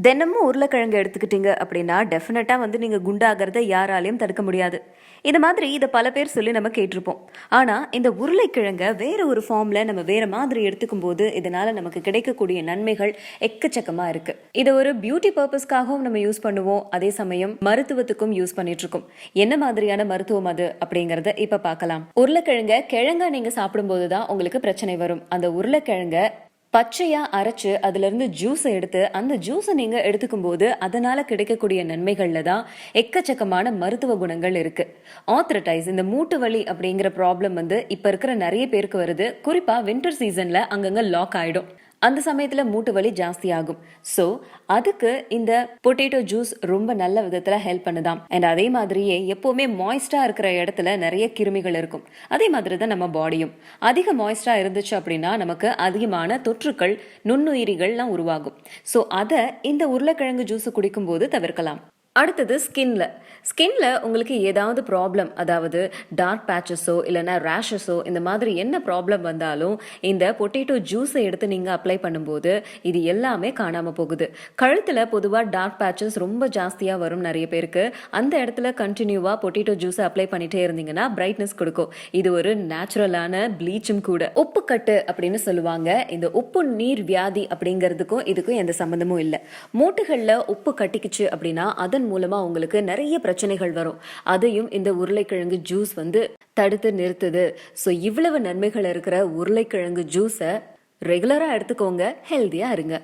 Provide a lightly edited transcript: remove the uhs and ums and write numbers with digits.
தினமும் உருளைக்கிழங்கு எடுத்துக்கிட்டீங்க அப்படின்னா டெஃபினட்டாக நீங்கள் குண்டாகிறத யாராலையும் தடுக்க முடியாது. இது மாதிரி இதை பல பேர் சொல்லி நம்ம கேட்டிருப்போம். ஆனால் இந்த உருளைக்கிழங்க வேற ஒரு ஃபார்மில் நம்ம வேற மாதிரி எடுத்துக்கும் போது இதனால நமக்கு கிடைக்கக்கூடிய நன்மைகள் எக்கச்சக்கமாக இருக்கு. இதை ஒரு பியூட்டி பர்பஸ்க்காகவும் நம்ம யூஸ் பண்ணுவோம், அதே சமயம் மருத்துவத்துக்கும் யூஸ் பண்ணிட்டு இருக்கோம். என்ன மாதிரியான மருத்துவம் அது அப்படிங்கறத இப்ப பார்க்கலாம். உருளைக்கிழங்க கிழங்கா நீங்க சாப்பிடும்போது தான் உங்களுக்கு பிரச்சனை வரும். அந்த உருளைக்கிழங்க பச்சையா அரைச்சு அதுல இருந்து ஜூஸை எடுத்து அந்த ஜூஸை நீங்க எடுத்துக்கும் போது அதனால கிடைக்கக்கூடிய நன்மைகள்ல தான் எக்கச்சக்கமான மருத்துவ குணங்கள் இருக்கு. ஆர்த்ரைட்டிஸ், இந்த மூட்டு வலி அப்படிங்கிற ப்ராப்ளம் இப்ப இருக்கிற நிறைய பேருக்கு வருது. குறிப்பா வின்டர் சீசன்ல அங்கங்க லாக் ஆயிடும். அந்த சமயத்துல மூட்டு வலி ஜாஸ்தி ஆகும். ஸோ அதுக்கு இந்த பொட்டேட்டோ ஜூஸ் ரொம்ப நல்ல விதத்துல ஹெல்ப் பண்ணுதாம். அண்ட் அதே மாதிரியே எப்பவுமே மாய்ஸ்டா இருக்கிற இடத்துல நிறைய கிருமிகள் இருக்கும். அதே மாதிரி தான் நம்ம பாடியும் அதிக மாய்ஸ்டா இருந்துச்சு அப்படின்னா நமக்கு அதிகமான தொற்றுக்கள், நுண்ணுயிரிகள்லாம் உருவாகும். ஸோ அதை இந்த உருளைக்கிழங்கு ஜூஸ் குடிக்கும் போது தவிர்க்கலாம். அடுத்தது ஸ்கின்ல உங்களுக்கு ஏதாவது ப்ராப்ளம், அதாவது டார்க் பேச்சஸோ இல்லைன்னா ரேஷஸோ இந்த மாதிரி என்ன ப்ராப்ளம் வந்தாலும் இந்த பொட்டேட்டோ ஜூஸை எடுத்து நீங்கள் அப்ளை பண்ணும்போது இது எல்லாமே காணாமல் போகுது. கழுத்தில் பொதுவாக டார்க் பேச்சஸ் ரொம்ப ஜாஸ்தியாக வரும் நிறைய பேருக்கு. அந்த இடத்துல கண்டினியூவாக பொட்டேட்டோ ஜூஸை அப்ளை பண்ணிட்டே இருந்தீங்கன்னா பிரைட்னஸ் கொடுக்கும். இது ஒரு நேச்சுரலான ப்ளீச்சும் கூட. உப்புக்கட்டு அப்படின்னு சொல்லுவாங்க. இந்த உப்பு நீர் வியாதி அப்படிங்கிறதுக்கும் இதுக்கும் எந்த சம்பந்தமும் இல்லை. மூட்டுகளில் உப்பு கட்டிக்குச்சு அப்படின்னா அதன் மூலமா உங்களுக்கு நிறைய பிரச்சனைகள் வரும். அதையும் இந்த உருளைக்கிழங்கு ஜூஸ் தடுத்து நிறுத்துது. ஸோ இவ்வளவு நன்மைகள் இருக்கிற உருளைக்கிழங்கு ஜூஸை ரெகுலரா எடுத்துக்கோங்க, ஹெல்தியா இருங்க.